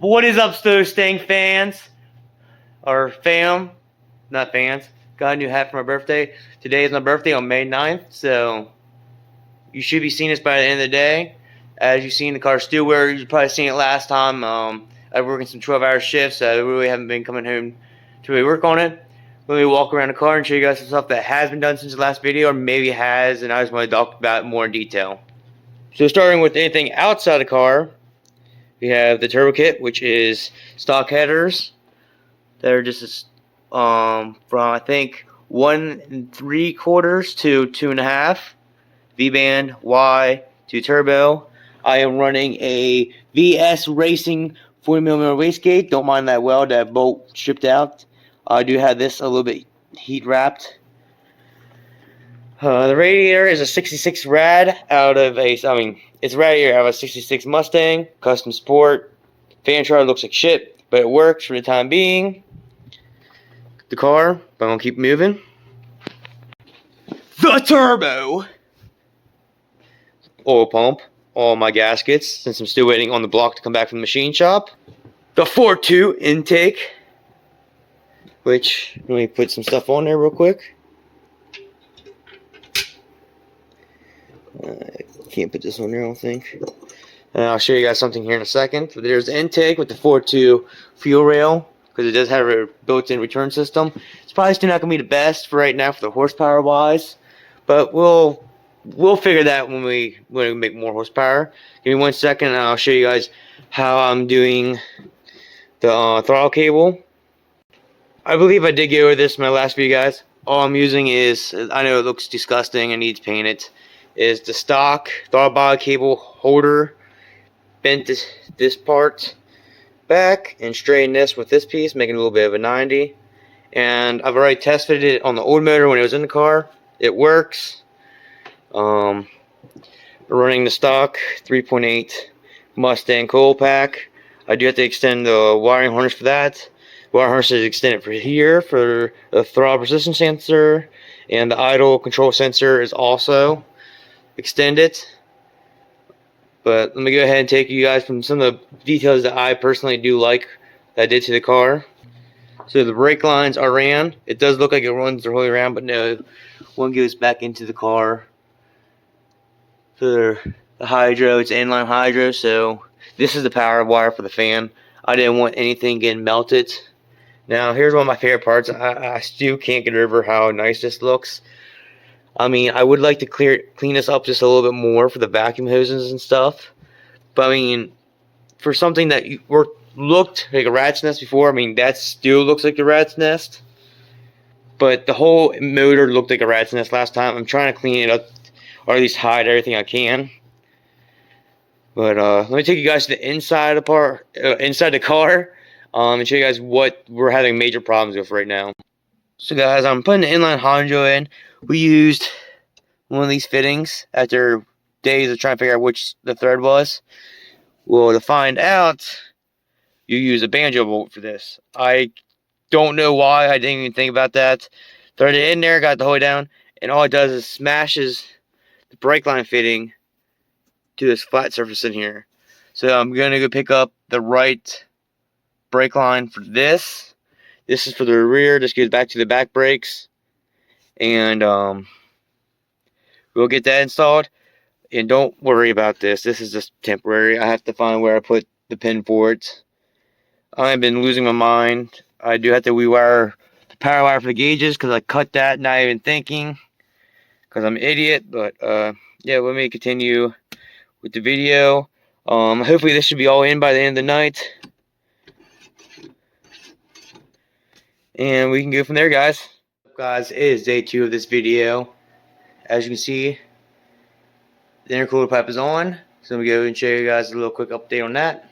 What is up, Slow Stang fans? Or fam? Not fans. Got a new hat for my birthday. Today is my birthday on May 9th, so you should be seeing this by the end of the day. As you've seen, the car's still where you've probably seen it last time. I'm working some 12-hour shifts, so I really haven't been coming home to really work on it. Let me walk around the car and show you guys some stuff that has been done since the last video, or maybe has, and I just want to talk about it more in detail. So starting with anything outside the car, we have the turbo kit, which is stock headers. They're just from I think 1 3/4 to 2.5 V-band Y to turbo. I am running a VS Racing 40mm wastegate. Don't mind that weld, that bolt stripped out. I do have this a little bit heat wrapped. The radiator is a 66 Rad out of a, it's radiator out of a 66 Mustang, custom sport. Fan chart looks like shit, but it works for the time being. The car, but I'm gonna keep moving. The turbo! Oil pump, all my gaskets, since I'm still waiting on the block to come back from the machine shop. The 4.2 intake, which, let me put some stuff on there real quick. Can't put this on there, I don't think. And I'll show you guys something here in a second. But there's the intake with the 4.2 fuel rail, because it does have a built-in return system. It's probably still not going to be the best for right now for the horsepower wise, but we'll figure that when we make more horsepower. Give me 1 second and I'll show you guys how I'm doing the throttle cable. I believe I did go over this in my last video, guys. All I'm using is, I know it looks disgusting and needs painted, is the stock throttle body cable holder. Bent this part back and straighten this with this piece, making a little bit of a 90. And I've already tested it on the old motor when it was in the car. It works. We're running the stock 3.8 Mustang coil pack. I do have to extend the wiring harness for that. Wire harness is extended for here for the throttle position sensor, and the idle control sensor is also extended. But let me go ahead and take you guys from some of the details that I personally do like that I did to the car. So the brake lines are ran. It does look like it runs the whole way around, but no, one goes back into the car. For the hydro, it's inline hydro, so this is the power wire for the fan. I didn't want anything getting melted. Now here's one of my favorite parts. I still can't get over how nice this looks. I mean, I would like to clean this up just a little bit more for the vacuum hoses and stuff. But I mean, for something that looked like a rat's nest before, I mean, that still looks like a rat's nest. But the whole motor looked like a rat's nest last time. I'm trying to clean it up, or at least hide everything I can. But let me take you guys to the inside of the car, and show you guys what we're having major problems with right now. So guys, I'm putting the inline hydro in. We used one of these fittings after days of trying to figure out which the thread was. Well, to find out, you use a banjo bolt for this. I don't know why I didn't even think about that. Threaded it in there, got the whole way down, and all it does is smashes the brake line fitting to this flat surface in here. So I'm gonna go pick up the right brake line for this. This is for the rear. This goes back to the back brakes, and we'll get that installed. And don't worry about this. This is just temporary. I have to find where I put the pin for it. I've been losing my mind. I do have to rewire the power wire for the gauges because I cut that, not even thinking, because I'm an idiot. But yeah, let me continue with the video. Hopefully this should be all in by the end of the night, and we can go from there, guys. Guys, it is day 2 of this video. As you can see, the intercooler pipe is on, so let me go and show you guys a little quick update on that.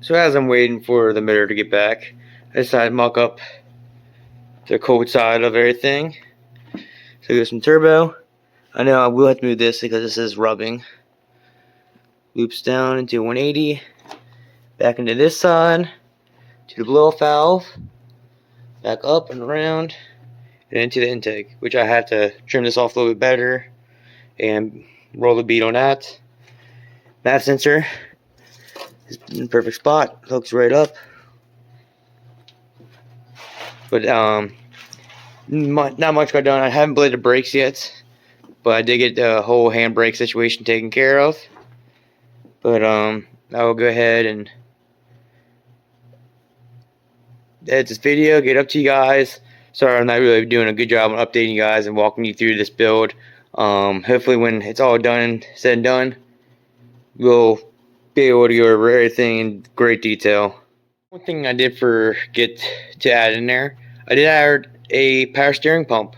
So as I'm waiting for the motor to get back, I decided to mock up the cold side of everything. So there's some turbo. I know I will have to move this because this is rubbing. Loops down into 180, back into this side, to the blow-off valve, back up and around, and into the intake, which I have to trim this off a little bit better and roll the bead on that. Nav sensor It's in the perfect spot. Hooks right up. But not much got done. I haven't bladed brakes yet, but I did get the whole handbrake situation taken care of. But I will go ahead and edit this video, get up to you guys. Sorry, I'm not really doing a good job on updating you guys and walking you through this build. Hopefully when it's all done, said and done, we'll be able to go over everything in great detail. One thing I did forget to add in there, I did add a power steering pump.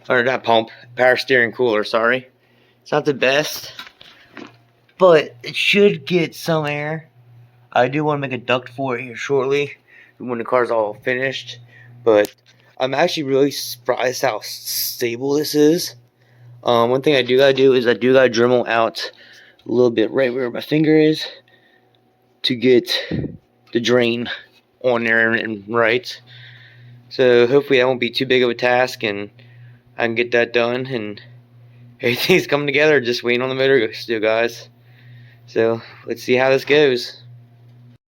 Or not pump, power steering cooler, sorry. It's not the best, but it should get some air. I do want to make a duct for it here shortly when the car's all finished, but I'm actually really surprised how stable this is. One thing I do gotta do is I do gotta Dremel out a little bit right where my finger is to get the drain on there and right. So hopefully that won't be too big of a task and I can get that done and everything's coming together. Just waiting on the motor still, guys. So let's see how this goes.